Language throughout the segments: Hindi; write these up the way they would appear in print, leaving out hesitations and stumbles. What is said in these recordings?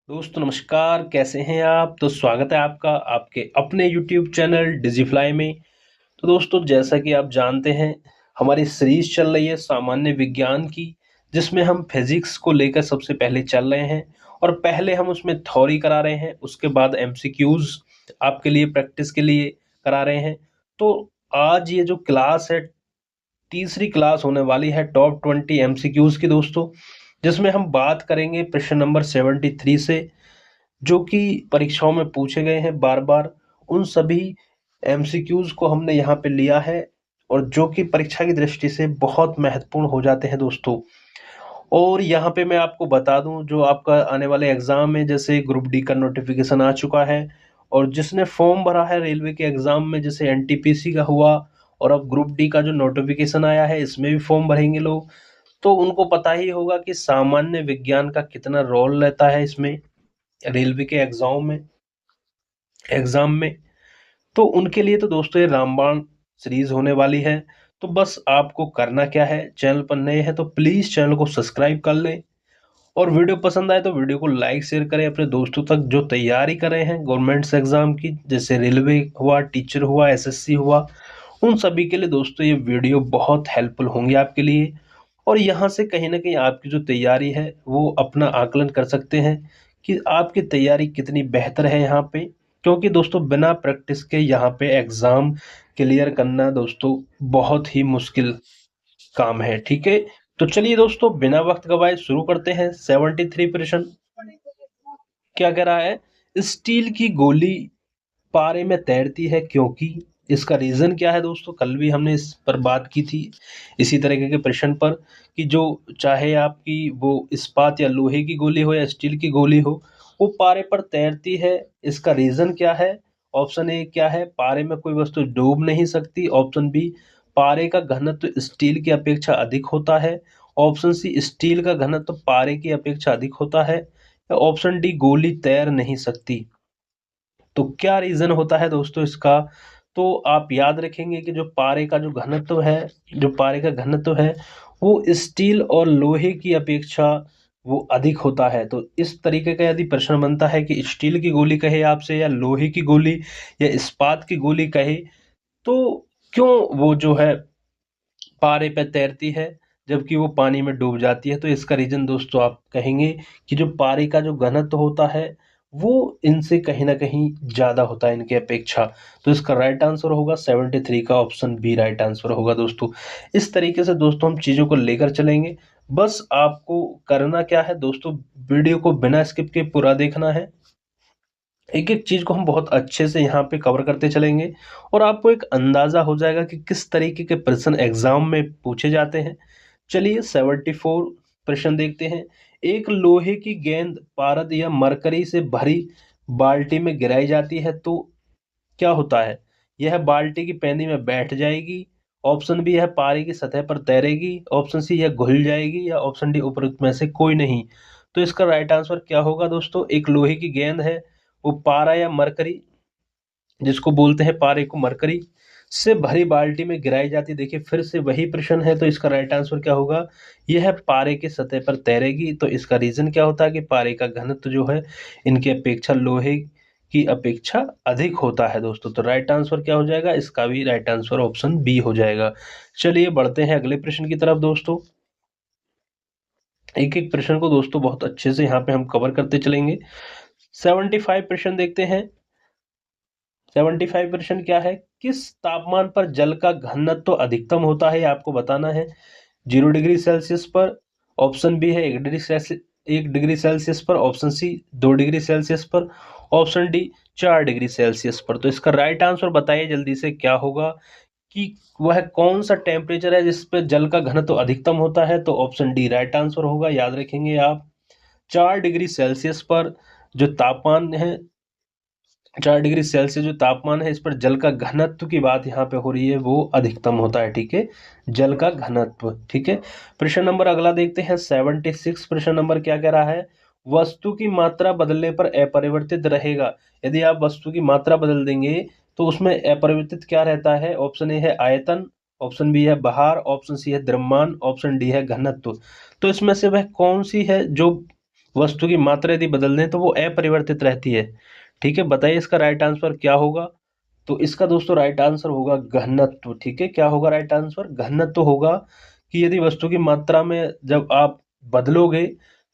दोस्तों नमस्कार, कैसे हैं आप? तो स्वागत है आपका आपके अपने यूट्यूब चैनल डिजिफ्लाई में। तो दोस्तों जैसा कि आप जानते हैं, हमारी सीरीज चल रही है सामान्य विज्ञान की, जिसमें हम फिजिक्स को लेकर सबसे पहले चल रहे हैं और पहले हम उसमें थ्योरी करा रहे हैं, उसके बाद एमसीक्यूज आपके लिए प्रैक्टिस के लिए करा रहे हैं। तो आज ये जो क्लास है, तीसरी क्लास होने वाली है टॉप 20 एमसीक्यूज की दोस्तों, जिसमें हम बात करेंगे प्रश्न नंबर 73 से, जो कि परीक्षाओं में पूछे गए हैं बार बार। उन सभी एमसीक्यूज को हमने यहाँ पे लिया है और जो कि परीक्षा की दृष्टि से बहुत महत्वपूर्ण हो जाते हैं दोस्तों। और यहाँ पे मैं आपको बता दूं, जो आपका आने वाले एग्जाम में, जैसे ग्रुप डी का नोटिफिकेशन आ चुका है और जिसने फॉर्म भरा है रेलवे के एग्जाम में, जैसे एनटीपीसी का हुआ, और अब ग्रुप डी का जो नोटिफिकेशन आया है इसमें भी फॉर्म भरेंगे लोग, तो उनको पता ही होगा कि सामान्य विज्ञान का कितना रोल रहता है इसमें, रेलवे के एग्जाम में। तो उनके लिए तो दोस्तों ये रामबाण सीरीज होने वाली है। तो बस आपको करना क्या है, चैनल पर नए हैं तो प्लीज चैनल को सब्सक्राइब कर लें और वीडियो पसंद आए तो वीडियो को लाइक शेयर करें अपने दोस्तों तक जो तैयारी कर रहे हैं गवर्नमेंट्स एग्जाम की, जैसे रेलवे हुआ, टीचर हुआ, एसएससी हुआ। उन सभी के लिए दोस्तों ये वीडियो बहुत हेल्पफुल होंगे आपके लिए। और यहाँ से कहीं ना कहीं आपकी जो तैयारी है वो अपना आकलन कर सकते हैं कि आपकी तैयारी कितनी बेहतर है यहाँ पे। क्योंकि दोस्तों बिना प्रैक्टिस के यहाँ पे एग्जाम क्लियर करना दोस्तों बहुत ही मुश्किल काम है, ठीक है। तो चलिए दोस्तों बिना वक्त गवाए शुरू करते हैं। 73 प्रश्न क्या कह रहा है, स्टील की गोली पारे में तैरती है क्योंकि, इसका रीजन क्या है दोस्तों? कल भी हमने इस पर बात की थी इसी तरीके के प्रश्न पर, कि जो चाहे आपकी वो इस्पात या लोहे की गोली हो या स्टील की गोली हो, वो पारे पर तैरती है। इसका रीजन क्या है? ऑप्शन ए क्या है, पारे में कोई वस्तु डूब नहीं सकती। ऑप्शन बी, पारे का घनत्व स्टील की अपेक्षा अधिक होता है। ऑप्शन सी, स्टील का घनत्व पारे की अपेक्षा अधिक होता है। या ऑप्शन डी, गोली तैर नहीं सकती। तो क्या रीजन होता है दोस्तों इसका? तो आप याद रखेंगे कि जो पारे का घनत्व है वो स्टील और लोहे की अपेक्षा वो अधिक होता है। तो इस तरीके का यदि प्रश्न बनता है कि स्टील की गोली कहे आपसे या लोहे की गोली या इस्पात की गोली कहे, तो क्यों वो जो है पारे पे तैरती है जबकि वो पानी में डूब जाती है? तो इसका रीजन दोस्तों आप कहेंगे कि जो पारे का जो घनत्व होता है वो इनसे कहीं ना कहीं ज्यादा होता है इनके अपेक्षा। तो इसका राइट आंसर होगा 73 का ऑप्शन बी राइट आंसर होगा दोस्तों। इस तरीके से दोस्तों हम चीजों को लेकर चलेंगे। बस आपको करना क्या है दोस्तों, वीडियो को बिना स्किप के पूरा देखना है। एक एक चीज को हम बहुत अच्छे से यहाँ पे कवर करते चलेंगे और आपको एक अंदाजा हो जाएगा कि किस तरीके के प्रश्न एग्जाम में पूछे जाते हैं। चलिए 74 प्रश्न देखते हैं। एक लोहे की गेंद पारद या मरकरी से भरी बाल्टी में गिराई जाती है तो क्या होता है? यह बाल्टी की पैंदी में बैठ जाएगी। ऑप्शन बी है पारी की सतह पर तैरेगी। ऑप्शन सी यह घुल जाएगी। या ऑप्शन डी उपरोक्त में से कोई नहीं। तो इसका राइट आंसर क्या होगा दोस्तों? एक लोहे की गेंद है, वो पारा या मरकरी, जिसको बोलते हैं पारे को मरकरी, से भरी बाल्टी में गिराई जाती। देखिए फिर से वही प्रश्न है, तो इसका राइट आंसर क्या होगा? यह पारे के सतह पर तैरेगी। तो इसका रीजन क्या होता है कि पारे का घनत्व जो है इनकी अपेक्षा लोहे की अपेक्षा अधिक होता है दोस्तों। तो राइट आंसर क्या हो जाएगा? इसका भी राइट आंसर ऑप्शन बी हो जाएगा। चलिए बढ़ते हैं अगले प्रश्न की तरफ दोस्तों। एक एक प्रश्न को दोस्तों बहुत अच्छे से यहाँ पे हम कवर करते चलेंगे। 75 प्रश्न देखते हैं। 75 प्रश्न क्या है, किस तापमान पर जल का घनत्व तो अधिकतम होता है, ये आपको बताना है। 0 डिग्री सेल्सियस पर। ऑप्शन बी है 1 डिग्री सेल्सियस पर। ऑप्शन सी 2 डिग्री सेल्सियस पर। ऑप्शन डी 4 डिग्री सेल्सियस पर। तो इसका राइट आंसर बताइए जल्दी से, क्या होगा कि वह कौन सा टेम्परेचर है जिस पे जल का घनत्व तो अधिकतम होता है? तो ऑप्शन डी राइट आंसर होगा, याद रखेंगे आप। 4 डिग्री सेल्सियस पर जो तापमान है, 4 डिग्री सेल्सियस जो तापमान है, इस पर जल का घनत्व की बात यहाँ पे हो रही है, वो अधिकतम होता है, ठीक है, जल का घनत्व, ठीक है। प्रश्न नंबर अगला देखते हैं। 76 प्रश्न नंबर क्या कह रहा है, वस्तु की मात्रा बदलने पर अपरिवर्तित रहेगा। यदि आप वस्तु की मात्रा बदल देंगे तो उसमें अपरिवर्तित क्या रहता है? ऑप्शन ए है आयतन। ऑप्शन बी है भार। ऑप्शन सी है द्रव्यमान। ऑप्शन डी है घनत्व। तो इसमें से वह कौन सी है जो वस्तु की मात्रा यदि बदल दें तो वो अपरिवर्तित रहती है। ठीक है, बताइए इसका राइट आंसर क्या होगा? तो इसका दोस्तों राइट आंसर होगा घनत्व। ठीक है, क्या होगा राइट आंसर? घनत्व होगा कि यदि वस्तु की मात्रा में जब आप बदलोगे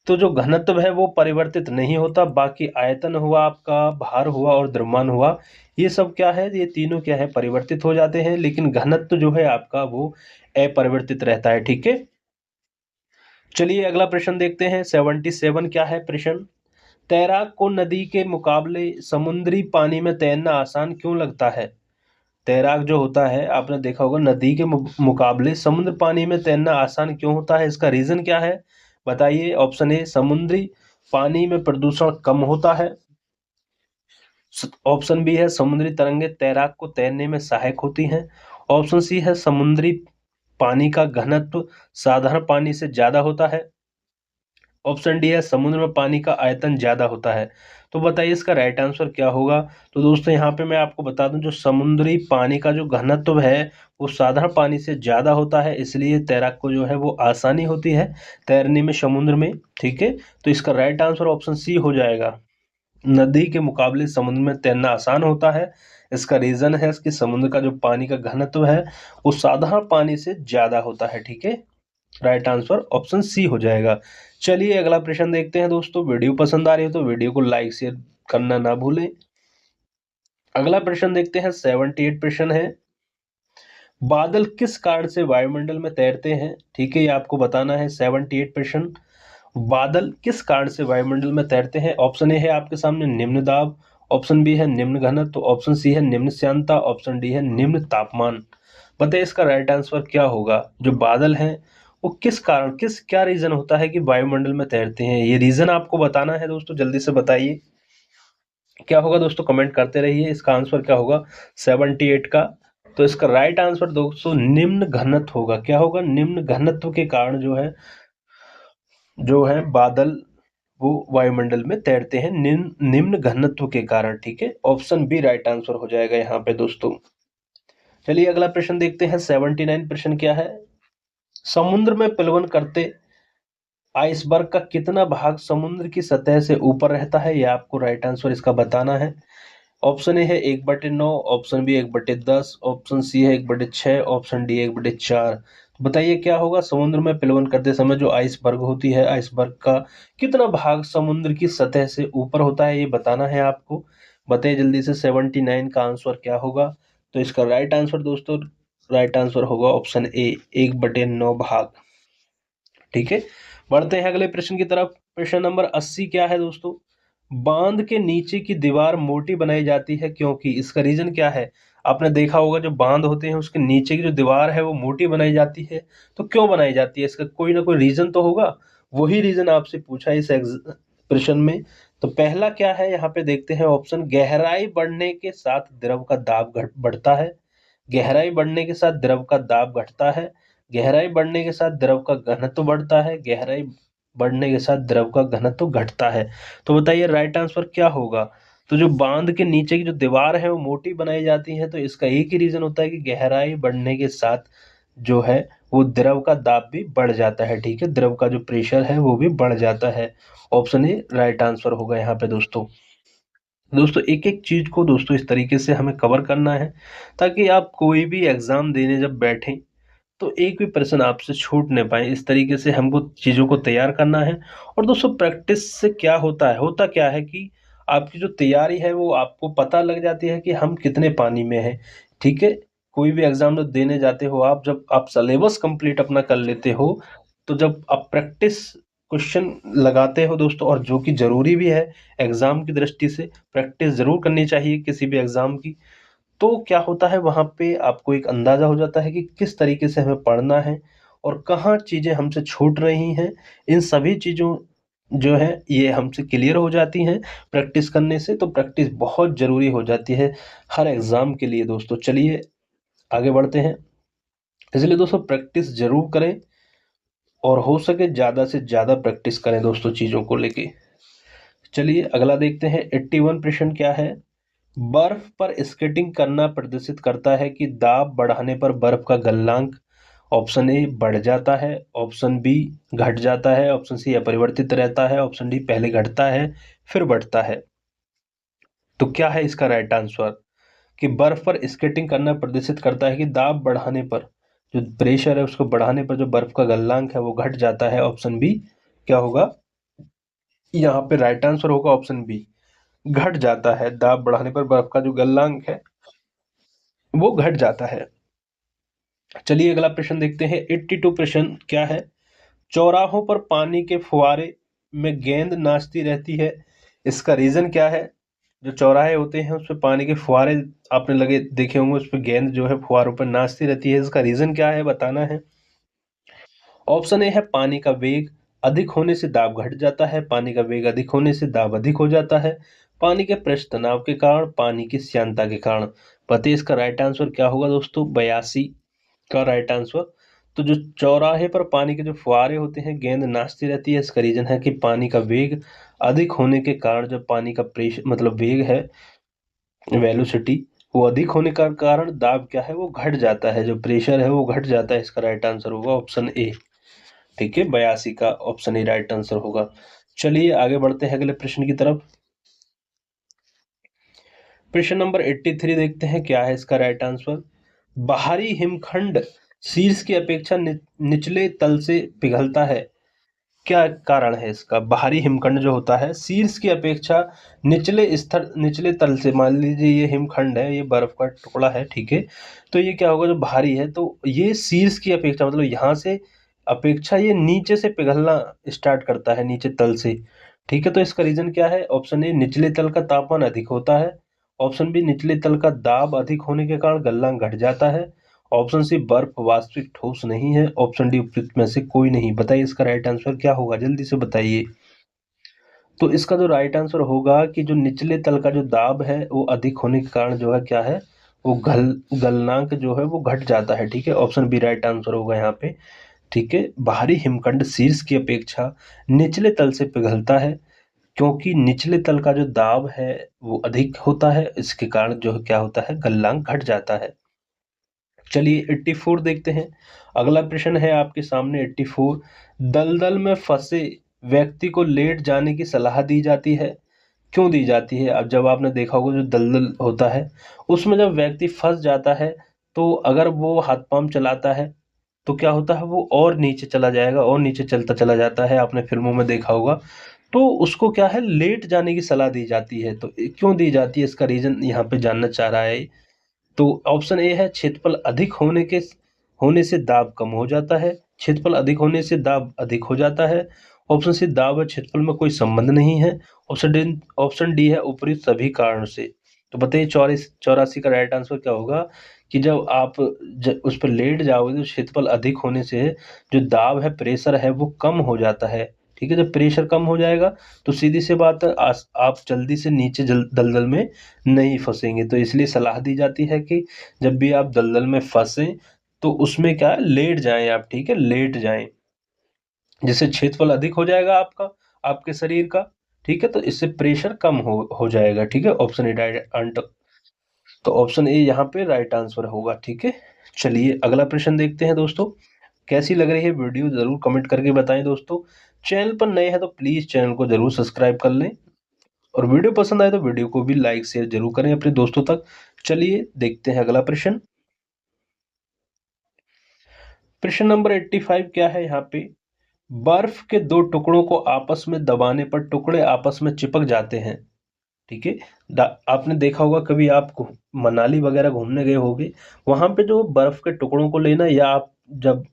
तो जो घनत्व है वो परिवर्तित नहीं होता, बाकी आयतन हुआ आपका, भार हुआ और द्रव्यमान हुआ, ये सब क्या है, ये तीनों क्या है, परिवर्तित हो जाते हैं, लेकिन घनत्व जो है आपका वो अपरिवर्तित रहता है। ठीक है, चलिए अगला प्रश्न देखते हैं। 77 क्या है प्रश्न? तैराक को नदी के मुकाबले समुद्री पानी में तैरना आसान क्यों लगता है? तैराक जो होता है, आपने देखा होगा, नदी के मुकाबले समुद्र पानी में तैरना आसान क्यों होता है? इसका रीजन क्या है, बताइए। ऑप्शन ए, समुद्री पानी में प्रदूषण कम होता है। ऑप्शन बी है, समुद्री तरंगे तैराक को तैरने में सहायक होती हैं। ऑप्शन सी है, समुद्री पानी का घनत्व साधारण पानी से ज्यादा होता है। ऑप्शन डी है, समुद्र में पानी का आयतन ज्यादा होता है। तो बताइए इसका राइट आंसर क्या होगा? तो दोस्तों यहाँ पे मैं आपको बता दूं, जो समुद्री पानी का जो घनत्व है वो साधारण पानी से ज्यादा होता है, इसलिए तैराक को जो है वो आसानी होती है तैरने में समुद्र में। ठीक है, तो इसका राइट आंसर ऑप्शन सी हो जाएगा। नदी के मुकाबले समुद्र में तैरना आसान होता है। इसका रीजन है कि समुद्र का जो पानी का घनत्व है वो साधारण पानी से ज्यादा होता है। ठीक है, राइट आंसर ऑप्शन सी हो जाएगा। चलिए अगला प्रश्न देखते हैं दोस्तों। वीडियो पसंद आ रही हो तो वीडियो को लाइक शेयर करना ना भूलें। अगला प्रश्न देखते हैं। 78 प्रश्न है, बादल किस कारण से वायुमंडल में तैरते हैं? ठीक है, ये आपको बताना है। 78 प्रश्न, बादल किस कारण से वायुमंडल में तैरते हैं? ऑप्शन ए है आपके सामने निम्न दाब, ऑप्शन बी है निम्न घनत्व, ऑप्शन सी है निम्न श्यानता, ऑप्शन डी है निम्न तापमान। बताइए इसका राइट आंसर क्या होगा? जो बादल हैं वो किस कारण, क्या रीजन होता है कि वायुमंडल में तैरते हैं? ये रीजन आपको बताना है दोस्तों, जल्दी से बताइए क्या होगा दोस्तों, कमेंट करते रहिए। इसका आंसर क्या होगा 78 का? तो इसका राइट आंसर दोस्तों निम्न घनत्व होगा। क्या होगा? निम्न घनत्व के कारण जो है बादल वो वायुमंडल में तैरते हैं, निम्न घनत्व के कारण। ठीक है, ऑप्शन बी राइट आंसर हो जाएगा यहाँ पे दोस्तों। चलिए अगला प्रश्न देखते हैं। 79 प्रश्न क्या है, समुद्र में प्लवन करते आइसबर्ग का कितना भाग समुद्र की सतह से ऊपर रहता है? ये आपको राइट आंसर इसका बताना है। ऑप्शन ए है 1/9, ऑप्शन बी 1/10, ऑप्शन सी है 1/6, ऑप्शन डी 1/4। बताइए क्या होगा? समुद्र में प्लवन करते समय जो आइसबर्ग होती है, आइसबर्ग का कितना भाग समुद्र की सतह से ऊपर होता है, ये बताना है आपको। बताइए जल्दी से 79 का आंसर क्या होगा? तो इसका राइट आंसर दोस्तों, राइट आंसर होगा ऑप्शन ए, 1/9 भाग। ठीक है, बढ़ते हैं अगले प्रश्न की तरफ। प्रश्न नंबर 80 क्या है दोस्तों, बांध के नीचे की दीवार मोटी बनाई जाती है क्योंकि? इसका रीजन क्या है? आपने देखा होगा जो बांध होते हैं उसके नीचे की जो दीवार है वो मोटी बनाई जाती है, तो क्यों बनाई जाती है? इसका कोई ना कोई रीजन तो होगा, वही रीजन आपसे पूछा इस प्रश्न में। तो पहला क्या है यहाँ पे देखते हैं ऑप्शन, गहराई बढ़ने के साथ द्रव का दाब बढ़ता है। गहराई बढ़ने के साथ द्रव का दाब घटता है। गहराई बढ़ने के साथ द्रव का घनत्व बढ़ता है। गहराई बढ़ने के साथ द्रव का घनत्व घटता है। तो बताइए राइट आंसर क्या होगा? तो जो बांध के नीचे की जो दीवार है वो मोटी बनाई जाती है, तो इसका एक ही रीजन होता है कि गहराई बढ़ने के साथ जो है वो द्रव का दाब भी बढ़ जाता है। ठीक है, द्रव का जो प्रेशर है वो भी बढ़ जाता है। ऑप्शन ए राइट आंसर होगा यहाँ पे दोस्तों। दोस्तों एक एक चीज को दोस्तों इस तरीके से हमें कवर करना है ताकि आप कोई भी एग्जाम देने जब बैठें तो एक भी प्रश्न आपसे छूट नहीं पाए। इस तरीके से हमको चीज़ों को तैयार करना है। और दोस्तों प्रैक्टिस से क्या होता क्या है कि आपकी जो तैयारी है वो आपको पता लग जाती है कि हम कितने पानी में हैं। ठीक है, कोई भी एग्जाम जब देने जाते हो आप, जब आप सिलेबस कंप्लीट अपना कर लेते हो, तो जब आप प्रैक्टिस क्वेश्चन लगाते हो दोस्तों, और जो कि जरूरी भी है एग्जाम की दृष्टि से, प्रैक्टिस जरूर करनी चाहिए किसी भी एग्जाम की। तो क्या होता है वहाँ पे आपको एक अंदाज़ा हो जाता है कि किस तरीके से हमें पढ़ना है और कहाँ चीज़ें हमसे छूट रही हैं। इन सभी चीज़ों जो है ये हमसे क्लियर हो जाती हैं प्रैक्टिस करने से। तो प्रैक्टिस बहुत ज़रूरी हो जाती है हर एग्ज़ाम के लिए दोस्तों। चलिए आगे बढ़ते हैं। इसलिए दोस्तों प्रैक्टिस ज़रूर करें और हो सके ज़्यादा से ज़्यादा प्रैक्टिस करें दोस्तों चीज़ों को लेके। चलिए अगला देखते हैं। 81 प्रश्न क्या है, बर्फ पर स्केटिंग करना प्रदर्शित करता है कि दाब बढ़ाने पर बर्फ का गलनांक? ऑप्शन ए बढ़ जाता है, ऑप्शन बी घट जाता है, ऑप्शन सी अपरिवर्तित रहता है, ऑप्शन डी पहले घटता है फिर बढ़ता है। तो क्या है इसका राइट आंसर? कि बर्फ पर स्केटिंग करना प्रदर्शित करता है कि दाब बढ़ाने पर, जो प्रेशर है उसको बढ़ाने पर जो बर्फ का गलनांक है वो घट जाता है। ऑप्शन बी क्या होगा यहाँ पे? राइट आंसर होगा ऑप्शन बी, घट जाता है। दाब बढ़ाने पर बर्फ का जो गलनांक है वो घट जाता है। चलिए अगला प्रश्न देखते हैं। 82 प्रश्न क्या है? चौराहों पर पानी के फुहारे में गेंद नाचती रहती है, इसका रीजन क्या है? जो चौराहे होते हैं उस पे पानी के फुहारे आपने लगे देखे होंगे, उस पे गेंद जो है फुहारों पर नाचती रहती है, इसका रीजन क्या है बताना है। ऑप्शन ए है पानी का वेग अधिक होने से दाब घट जाता है, पानी का वेग अधिक होने से दाब अधिक हो जाता है, पानी के पृष्ठ तनाव के कारण, पानी की श्यानता के कारण। बताइए इसका राइट आंसर क्या होगा दोस्तों? 82 का राइट आंसर। तो जो चौराहे पर पानी के जो फुहारे होते हैं, गेंद नाचती रहती है, इसका रीजन है कि पानी का वेग अधिक होने के कारण, जब पानी का प्रेशर मतलब वेग है, वेलोसिटी, वो अधिक होने का कारण दाब क्या है वो घट जाता है, जो प्रेशर है वो घट जाता है। इसका राइट आंसर होगा ऑप्शन ए। ठीक है, 82 का ऑप्शन ए राइट आंसर होगा। चलिए आगे बढ़ते हैं अगले प्रश्न की तरफ। प्रश्न नंबर 83 देखते हैं क्या है इसका राइट आंसर। बाहरी हिमखंड शीर्ष की अपेक्षा निचले तल से पिघलता है, क्या कारण है इसका? बाहरी हिमखंड जो होता है शीर्ष की अपेक्षा निचले तल से, मान लीजिए ये हिमखंड है, ये बर्फ का टुकड़ा है, ठीक है, तो ये क्या होगा, जो भारी है तो ये शीर्ष की अपेक्षा मतलब यहाँ से अपेक्षा ये नीचे से पिघलना स्टार्ट करता है, नीचे तल से। ठीक है, तो इसका रीजन क्या है? ऑप्शन ए निचले तल का तापमान अधिक होता है, ऑप्शन बी निचले तल का दाब अधिक होने के कारण गलनांक घट जाता है, ऑप्शन सी बर्फ वास्तविक ठोस नहीं है, ऑप्शन डी उपयुक्त में से कोई नहीं। बताइए इसका राइट आंसर क्या होगा, जल्दी से बताइए। तो इसका जो राइट आंसर होगा कि जो निचले तल का जो दाब है वो अधिक होने के कारण जो है क्या है, वो गलनांक जो है वो घट जाता है। ठीक है, ऑप्शन बी राइट आंसर होगा यहाँ पे। ठीक है, बाहरी हिमखंड शीर्ष की अपेक्षा निचले तल से पिघलता है, क्योंकि निचले तल का जो दाब है वो अधिक होता है, इसके कारण जो है क्या होता है, गलनांक घट जाता है। चलिए 84 देखते हैं। अगला प्रश्न है आपके सामने 84। दलदल में फंसे व्यक्ति को लेट जाने की सलाह दी जाती है, क्यों दी जाती है? अब जब आपने देखा होगा जो दलदल होता है उसमें जब व्यक्ति फंस जाता है, तो अगर वो हाथ पांव चलाता है तो क्या होता है, वो और नीचे चला जाएगा और नीचे चलता चला जाता है, आपने फिल्मों में देखा होगा। तो उसको क्या है, लेट जाने की सलाह दी जाती है। तो क्यों दी जाती है, इसका रीजन यहाँ पे जानना चाह रहा है। तो ऑप्शन ए है क्षेत्रफल अधिक होने से दाब कम हो जाता है, क्षेत्रफल अधिक होने से दाब अधिक हो जाता है, ऑप्शन सी दाब और क्षेत्रफल में कोई संबंध नहीं है, ऑप्शन डी है उपयुक्त सभी कारण से। तो बताइए 84 का राइट आंसर क्या होगा? कि जब आप उस पर लेट जाओगे तो क्षेत्रफल अधिक होने से जो दाब है, प्रेशर है, वो कम हो जाता है। ठीक है, जब प्रेशर कम हो जाएगा तो सीधी सी बात है, आप जल्दी से नीचे दलदल में नहीं फंसेंगे। तो इसलिए सलाह दी जाती है कि जब भी आप दलदल में फंसे तो उसमें क्या है, लेट जाएं आप। ठीक है, लेट जाएं, जिससे क्षेत्रफल अधिक हो जाएगा आपका, आपके शरीर का। ठीक है, तो इससे प्रेशर कम हो जाएगा। ठीक है, ऑप्शन ए राइट। तो ऑप्शन ए यहाँ पे राइट आंसर होगा। ठीक है, चलिए अगला प्रश्न देखते हैं दोस्तों। कैसी लग रही है वीडियो जरूर कमेंट करके बताएं दोस्तों। चैनल पर नए हैं तो प्लीज चैनल को जरूर सब्सक्राइब कर लें, और वीडियो पसंद आए तो वीडियो को भी लाइक शेयर जरूर करें अपने दोस्तों तक। चलिए देखते हैं अगला प्रश्न। प्रश्न नंबर 85 क्या है यहाँ पे। बर्फ के दो टुकड़ों को आपस में दबाने पर टुकड़े आपस में चिपक जाते हैं। ठीक है, आपने देखा होगा कभी आप मनाली वगैरह घूमने गए होंगे, वहां पे जो बर्फ के टुकड़ों को लेना, या आप जब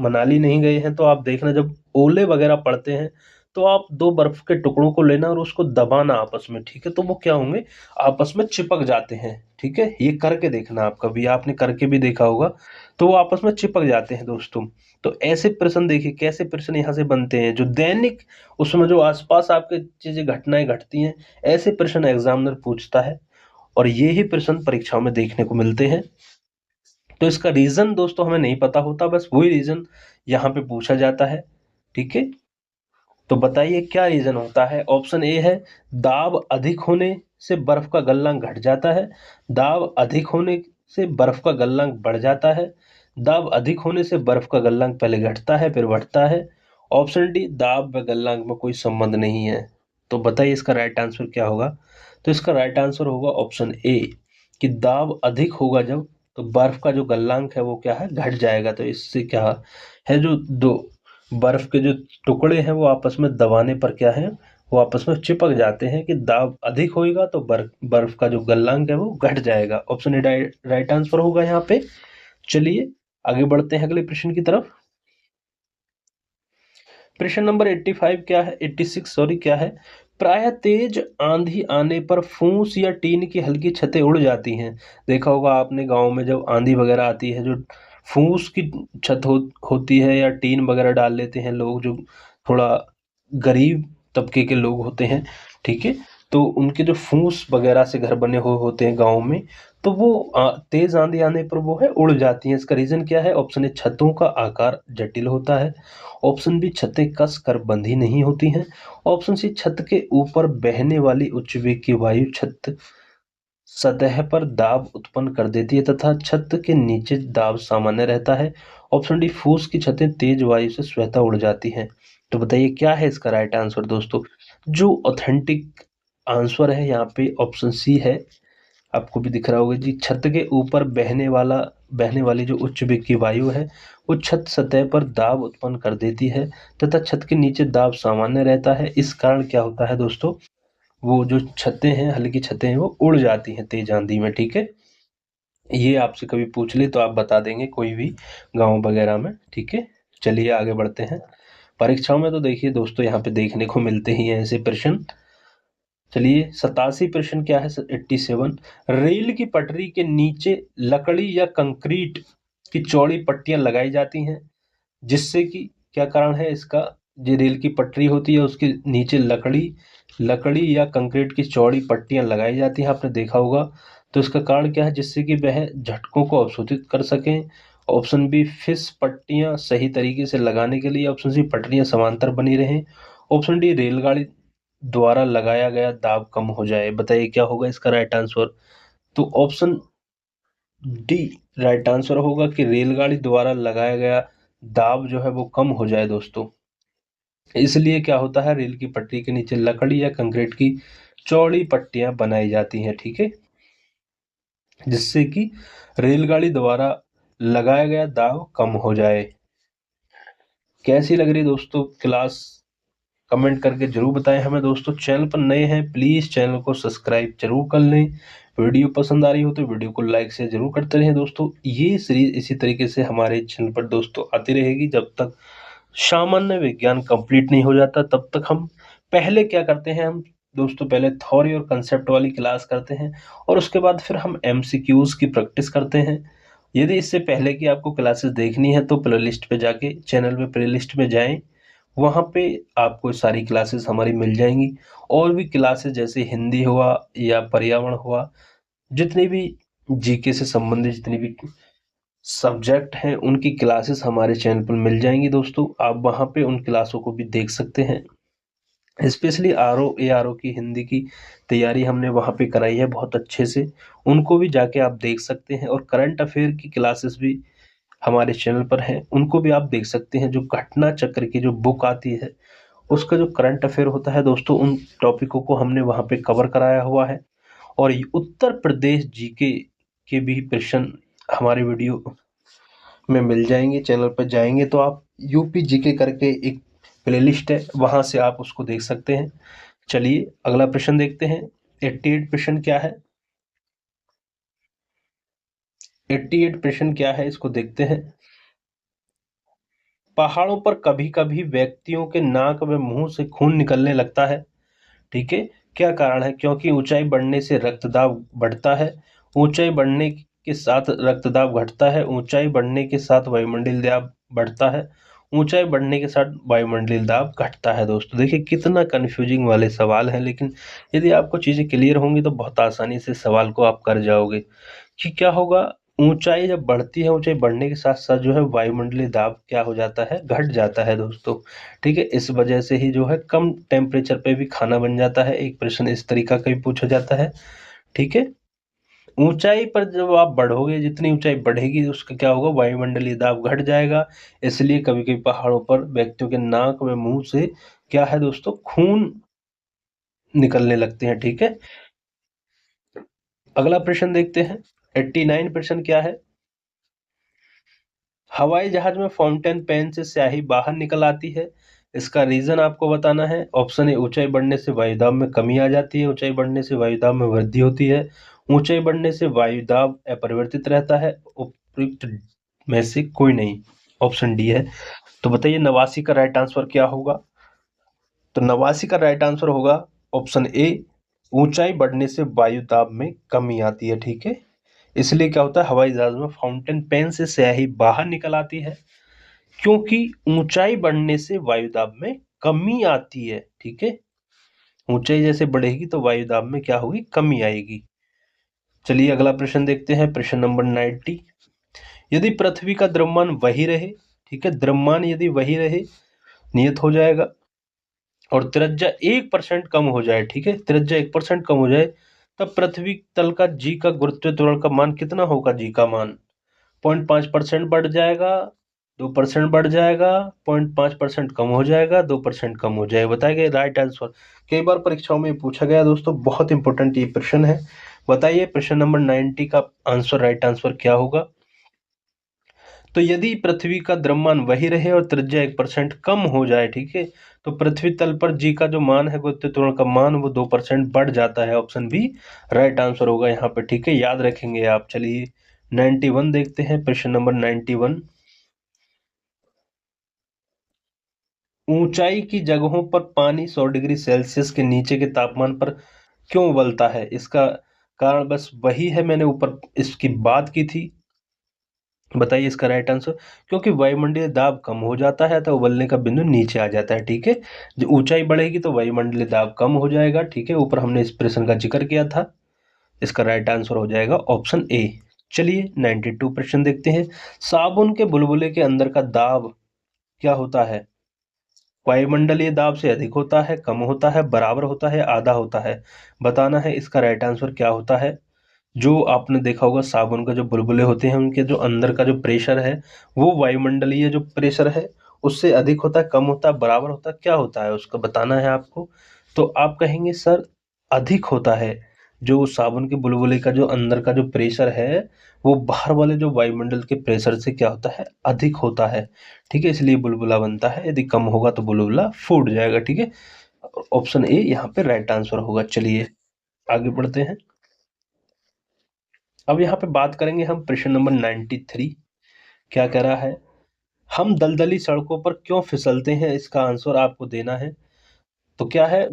मनाली नहीं गए हैं तो आप देखना जब ओले वगैरह पड़ते हैं तो आप दो बर्फ के टुकड़ों को लेना और उसको दबाना आपस में। ठीक है, तो वो क्या होंगे, आपस में चिपक जाते हैं। ठीक है, ये करके देखना, आप कभी आपने करके भी देखा होगा, तो वो आपस में चिपक जाते हैं दोस्तों। तो ऐसे प्रश्न देखिए, कैसे प्रश्न यहाँ से बनते हैं, जो दैनिक उसमें जो आसपास आपके चीजें घटनाएं घटती हैं, ऐसे प्रश्न एग्जामिनर पूछता है, और ये ही प्रश्न परीक्षाओं में देखने को मिलते हैं। तो इसका रीजन दोस्तों हमें नहीं पता होता, बस वही रीजन यहाँ पे पूछा जाता है। ठीक है, तो बताइए क्या रीजन होता है। ऑप्शन ए है दाब अधिक होने से बर्फ का गलनांक घट जाता है, दाब अधिक होने से बर्फ का गलनांक बढ़ जाता है, दाब अधिक होने से बर्फ का गलनांक पहले घटता है फिर बढ़ता है। ऑप्शन डी, दाब व गलनांक में कोई संबंध नहीं है। तो बताइए इसका राइट आंसर क्या होगा। तो इसका राइट आंसर होगा ऑप्शन ए, कि दाब अधिक होगा जब, तो बर्फ का जो गलनांक है वो क्या है, घट जाएगा। तो इससे क्या है, जो दो बर्फ के जो टुकड़े हैं वो आपस में दबाने पर क्या है, वो आपस में चिपक जाते हैं, कि दाब अधिक होएगा तो बर्फ का जो गलनांक है वो घट जाएगा। ऑप्शन ए राइट आंसर होगा यहाँ पे। चलिए आगे बढ़ते हैं अगले प्रश्न की तरफ। प्रश्न नंबर 85 क्या है, 86 सॉरी क्या है। प्रायः तेज आंधी आने पर फूस या टीन की हल्की छतें उड़ जाती हैं। देखा होगा आपने गांव में जब आंधी वगैरह आती है, जो फूस की छत होती है या टीन वगैरह डाल लेते हैं लोग, जो थोड़ा गरीब तबके के लोग होते हैं, ठीक है, तो उनके जो फूस वगैरह से घर बने हुए होते हैं गांव में, तो वो तेज आंधी आने पर वो है उड़ जाती हैं। इसका रीजन क्या है। ऑप्शन ए, छतों का आकार जटिल होता है। ऑप्शन बी, छतें कस कर बंधी नहीं होती हैं। ऑप्शन सी, छत के ऊपर बहने वाली उच्च वेग की वायु छत सतह पर दाब उत्पन्न कर देती है तथा छत के नीचे दाब सामान्य रहता है। ऑप्शन डी, फूस की छतें तेज वायु से स्वतः उड़ जाती हैं। तो बताइए क्या है इसका राइट आंसर दोस्तों। जो ऑथेंटिक आंसर है यहाँ पे ऑप्शन सी है। आपको भी दिख रहा होगा जी, छत के ऊपर बहने वाली जो उच्च वेग की वायु है वो छत सतह पर दाब उत्पन्न कर देती है तथा छत के नीचे दाब सामान्य रहता है। इस कारण क्या होता है दोस्तों, वो जो छतें हैं, हल्की छतें हैं, वो उड़ जाती हैं तेज आंधी में, ठीक है। ये आपसे कभी पूछ ले तो आप बता देंगे कोई भी गांव वगैरह में, ठीक है। चलिए आगे बढ़ते हैं। परीक्षाओं में तो देखिए दोस्तों यहाँ पे देखने को मिलते ही हैं ऐसे प्रश्न। चलिए 87 प्रश्न क्या है, 87। रेल की पटरी के नीचे लकड़ी या कंक्रीट की चौड़ी पट्टियां लगाई जाती हैं, जिससे कि क्या कारण है इसका। जो रेल की पटरी होती है उसके नीचे लकड़ी लकड़ी या कंक्रीट की चौड़ी पट्टियां लगाई जाती हैं, आपने देखा होगा। तो इसका कारण क्या है, जिससे कि वह झटकों को अवशोषित कर सकें। ऑप्शन बी, फिस पट्टियां सही तरीके से लगाने के लिए। ऑप्शन सी, पटरियां समांतर बनी रहें। ऑप्शन डी, रेलगाड़ी द्वारा लगाया गया दाब कम हो जाए। बताइए क्या होगा इसका राइट आंसर। तो ऑप्शन डी राइट आंसर होगा कि रेलगाड़ी द्वारा लगाया गया दाब जो है वो कम हो जाए दोस्तों। इसलिए क्या होता है, रेल की पटरी के नीचे लकड़ी या कंक्रीट की चौड़ी पट्टियां बनाई जाती हैं, ठीक है, जिससे कि रेलगाड़ी द्वारा लगाया गया दाब कम हो जाए। कैसी लग रही दोस्तों क्लास, कमेंट करके जरूर बताएं हमें दोस्तों। चैनल पर नए हैं प्लीज चैनल को सब्सक्राइब जरूर कर लें। वीडियो पसंद आ रही हो तो वीडियो को लाइक से जरूर करते रहें दोस्तों। ये सीरीज इसी तरीके से हमारे चैनल पर दोस्तों आती रहेगी जब तक सामान्य विज्ञान कंप्लीट नहीं हो जाता। तब तक हम पहले क्या करते हैं, हम दोस्तों पहले थ्योरी और कंसेप्ट वाली क्लास करते हैं और उसके बाद फिर हम एमसीक्यूज की प्रैक्टिस करते हैं। यदि इससे पहले की आपको क्लासेस देखनी है तो प्लेलिस्ट पे जाके चैनल में प्लेलिस्ट में जाएं, वहाँ पे आपको सारी क्लासेस हमारी मिल जाएंगी। और भी क्लासेस जैसे हिंदी हुआ या पर्यावरण हुआ, जितनी भी जीके से संबंधित जितनी भी सब्जेक्ट हैं उनकी क्लासेस हमारे चैनल पर मिल जाएंगी दोस्तों। आप वहाँ पे उन क्लासों को भी देख सकते हैं। स्पेशली ARO की हिंदी की तैयारी हमने वहाँ पे कराई है बहुत अच्छे से, उनको भी जाके आप देख सकते हैं। और करंट अफेयर की क्लासेस भी हमारे चैनल पर हैं, उनको भी आप देख सकते हैं। जो घटना चक्र की जो बुक आती है उसका जो करंट अफेयर होता है दोस्तों, उन टॉपिकों को हमने वहाँ पे कवर कराया हुआ है। और ये उत्तर प्रदेश जीके के भी प्रश्न हमारे वीडियो में मिल जाएंगे। चैनल पर जाएंगे तो आप यूपी जीके करके एक प्लेलिस्ट है, वहां से आप उसको देख सकते हैं। चलिए अगला प्रश्न देखते हैं। 88 प्रश्न क्या है, 88 प्रश्न क्या है इसको देखते हैं। पहाड़ों पर कभी कभी व्यक्तियों के नाक व मुंह से खून निकलने लगता है, ठीक है। क्या कारण है, क्योंकि ऊंचाई बढ़ने से रक्तदाब बढ़ता है, ऊंचाई बढ़ने के साथ रक्तदाब घटता है, ऊंचाई बढ़ने के साथ वायुमंडलीय दाब बढ़ता है, ऊंचाई बढ़ने के साथ वायुमंडलीय दाब घटता है। दोस्तों देखिए कितना कंफ्यूजिंग वाले सवाल हैं, लेकिन यदि आपको चीजें क्लियर होंगी तो बहुत आसानी से सवाल को आप कर जाओगे। कि क्या होगा, ऊंचाई जब बढ़ती है, ऊंचाई बढ़ने के साथ साथ जो है वायुमंडलीय दाब क्या हो जाता है, घट जाता है दोस्तों, ठीक है। इस वजह से ही जो है कम टेम्परेचर पे भी खाना बन जाता है। एक प्रश्न इस तरीका का भी पूछा जाता है, ठीक है। ऊंचाई पर जब आप बढ़ोगे, जितनी ऊंचाई बढ़ेगी उसका क्या होगा, वायुमंडलीय दाब घट जाएगा। इसलिए कभी कभी पहाड़ों पर व्यक्तियों के नाक में मुंह से क्या है दोस्तों, खून निकलने लगते हैं। ठीक है, अगला प्रश्न देखते हैं। 89 प्रश्न क्या है, हवाई जहाज में फाउंटेन पेन से स्याही बाहर निकल आती है, इसका रीजन आपको बताना है। ऑप्शन ए, ऊंचाई बढ़ने से वायुदाब में कमी आ जाती है, ऊंचाई बढ़ने से वायुदाब में वृद्धि होती है, ऊंचाई बढ़ने से वायुदाब अपरिवर्तित रहता है, उपयुक्त में से कोई नहीं। ऑप्शन डी है। तो बताइए 89 का राइट आंसर क्या होगा। तो 89 का राइट आंसर होगा ऑप्शन ए, ऊंचाई बढ़ने से वायुदाब में कमी आती है। ठीक है, इसलिए क्या होता है, हवाई जहाज में फाउंटेन पेन से स्याही बाहर निकल आती है, क्योंकि ऊंचाई बढ़ने से वायुदाब में कमी आती है। ठीक है, ऊंचाई जैसे बढ़ेगी तो वायुदाब में क्या होगी, कमी आएगी। चलिए अगला प्रश्न देखते हैं, प्रश्न नंबर 90। यदि पृथ्वी का द्रव्यमान वही रहे, ठीक है, द्रव्यमान यदि वही रहे, नियत हो जाएगा, और त्रिज्या 1% कम हो जाए, ठीक है, त्रिज्या 1% कम हो जाए, तब पृथ्वी तल का जी का गुरुत्व त्वरण का मान कितना होगा। जी का मान 0.5% बढ़ जाएगा, 2% बढ़ जाएगा, 0.5% कम हो जाएगा, 2% कम हो जाएगा। बताइए राइट आंसर। कई बार परीक्षाओं में पूछा गया दोस्तों, बहुत इंपॉर्टेंट ये प्रश्न है। बताइए प्रश्न नंबर 90 का आंसर, राइट आंसर क्या होगा। तो यदि पृथ्वी का द्रव्यमान वही रहे और त्रिज्या 1% कम हो जाए, ठीक है, तो पृथ्वी तल पर जी का जो मान है, गुरुत्व त्वरण का मान, वो 2% बढ़ जाता है। ऑप्शन बी राइट आंसर होगा यहाँ पे। ठीक है, याद रखेंगे आप। चलिए 91 देखते हैं, प्रश्न नंबर 91। ऊंचाई की जगहों पर पानी 100 डिग्री सेल्सियस के नीचे के तापमान पर क्यों उबलता है। इसका कारण बस वही है, मैंने ऊपर इसकी बात की थी। बताइए इसका राइट आंसर। क्योंकि वायुमंडलीय दाब कम हो जाता है तो उबलने का बिंदु नीचे आ जाता है। ठीक है, जो ऊंचाई बढ़ेगी तो वायुमंडलीय दाब कम हो जाएगा। ठीक है, ऊपर हमने इस प्रश्न का जिक्र किया था। इसका राइट आंसर हो जाएगा ऑप्शन ए। चलिए 92 प्रश्न देखते हैं। साबुन के बुलबुले के अंदर का दाब क्या होता है। वायुमंडलीय दाब से अधिक होता है, कम होता है, बराबर होता है, आधा होता है। बताना है इसका राइट आंसर क्या होता है। जो आपने देखा होगा, साबुन का जो बुलबुले होते हैं उनके जो अंदर का जो प्रेशर है, वो वायुमंडलीय जो प्रेशर है उससे अधिक होता है, कम होता है, बराबर होता है, क्या होता है, उसका बताना है आपको। तो आप कहेंगे सर अधिक होता है। जो साबुन के बुलबुले का जो अंदर का जो प्रेशर है, वो बाहर वाले जो वायुमंडल के प्रेशर से क्या होता है, अधिक होता है। ठीक है, इसलिए बुलबुला बनता है। यदि कम होगा तो बुलबुला फूट जाएगा। ठीक है, ऑप्शन ए यहाँ पे राइट आंसर होगा। चलिए आगे बढ़ते हैं। अब यहाँ पे बात करेंगे हम प्रश्न नंबर 93। क्या कह रहा है, हम दलदली सड़कों पर क्यों फिसलते हैं, इसका आंसर आपको देना है। तो क्या है,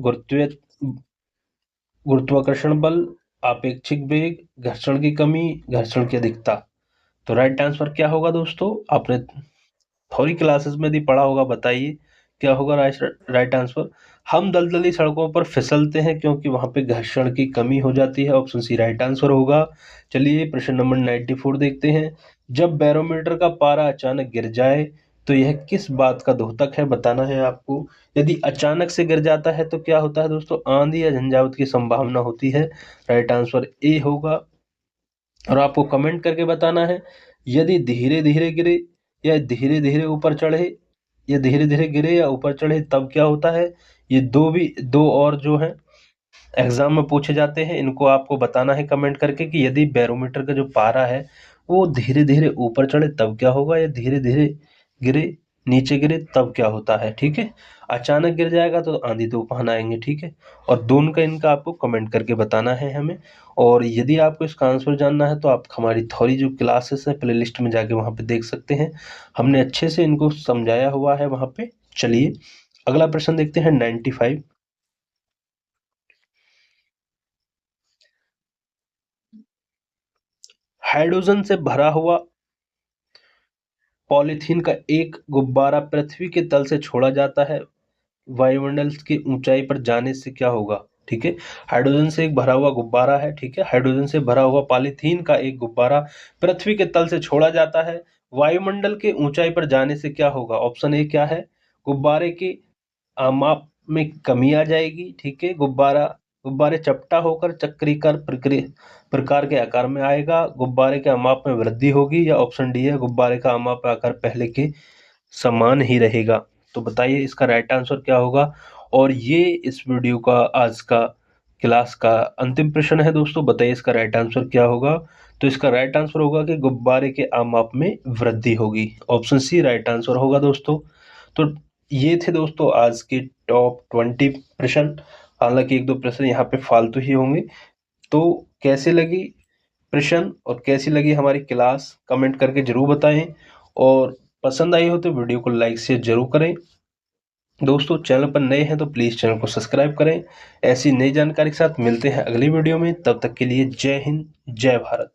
गुरुत्वाकर्षण बल, आपेक्षिक वेग, घर्षण की कमी, घर्षण की अधिकता। तो राइट आंसर क्या होगा दोस्तों। आपने थोड़ी क्लासेस में भी पढ़ा होगा, बताइए क्या होगा राइट आंसर। हम दलदली सड़कों पर फिसलते हैं क्योंकि वहां पे घर्षण की कमी हो जाती है। ऑप्शन सी राइट आंसर होगा। चलिए प्रश्न नंबर 94 देखते हैं। जब बैरोमीटर का पारा अचानक गिर जाए तो यह किस बात का द्योतक है, बताना है आपको। यदि अचानक से गिर जाता है तो क्या होता है दोस्तों, आंधी या झंझावत की संभावना होती है। राइट आंसर ए होगा। और आपको कमेंट करके बताना है, यदि धीरे धीरे गिरे या धीरे धीरे ऊपर चढ़े, या धीरे धीरे गिरे या ऊपर चढ़े, तब क्या होता है। ये दो और जो है एग्जाम में पूछे जाते हैं, इनको आपको बताना है कमेंट करके कि यदि बैरोमीटर का जो पारा है वो धीरे धीरे ऊपर चढ़े तब क्या होगा, या धीरे धीरे गिरे, नीचे गिरे तब क्या होता है। ठीक है, अचानक गिर जाएगा तो आंधी तूफान आएंगे। ठीक है, और दोनों का इनका आपको कमेंट करके बताना है हमें। और यदि आपको इसका आंसर जानना है तो आप हमारी थोड़ी जो क्लासेस है प्ले लिस्ट में जाके वहाँ पे देख सकते हैं, हमने अच्छे से इनको समझाया हुआ है वहाँ पे। चलिए अगला प्रश्न देखते हैं 95। हाइड्रोजन से भरा हुआ पॉलीथीन का एक गुब्बारा पृथ्वी के तल से छोड़ा जाता है, वायुमंडल की ऊंचाई पर जाने से क्या होगा। ठीक है, हाइड्रोजन से एक भरा हुआ गुब्बारा है, ठीक है, हाइड्रोजन से भरा हुआ पॉलीथीन का एक गुब्बारा पृथ्वी के तल से छोड़ा जाता है, वायुमंडल के ऊंचाई पर जाने से क्या होगा। ऑप्शन ए क्या है, गुब्बारे की माप में कमी आ जाएगी। ठीक है, गुब्बारे चपटा होकर चक्रीकार प्रकार के आकार में आएगा। गुब्बारे के माप में वृद्धि होगी। या ऑप्शन डी है, गुब्बारे का माप आकार पहले के समान ही रहेगा। तो बताइए इसका राइट आंसर क्या होगा। और ये इस वीडियो का आज का क्लास का अंतिम प्रश्न है दोस्तों। बताइए इसका राइट आंसर क्या होगा। तो इसका राइट आंसर होगा कि गुब्बारे के माप में वृद्धि होगी। ऑप्शन सी राइट आंसर होगा दोस्तों। तो ये थे दोस्तों आज के टॉप 20 प्रश्न। हालांकि एक दो प्रश्न यहाँ पे फालतू ही होंगे। तो कैसे लगी प्रश्न और कैसी लगी हमारी क्लास, कमेंट करके जरूर बताएं। और पसंद आई हो तो वीडियो को लाइक शेयर जरूर करें। दोस्तों चैनल पर नए हैं तो प्लीज़ चैनल को सब्सक्राइब करें। ऐसी नई जानकारी के साथ मिलते हैं अगली वीडियो में। तब तक के लिए जय हिंद, जय भारत।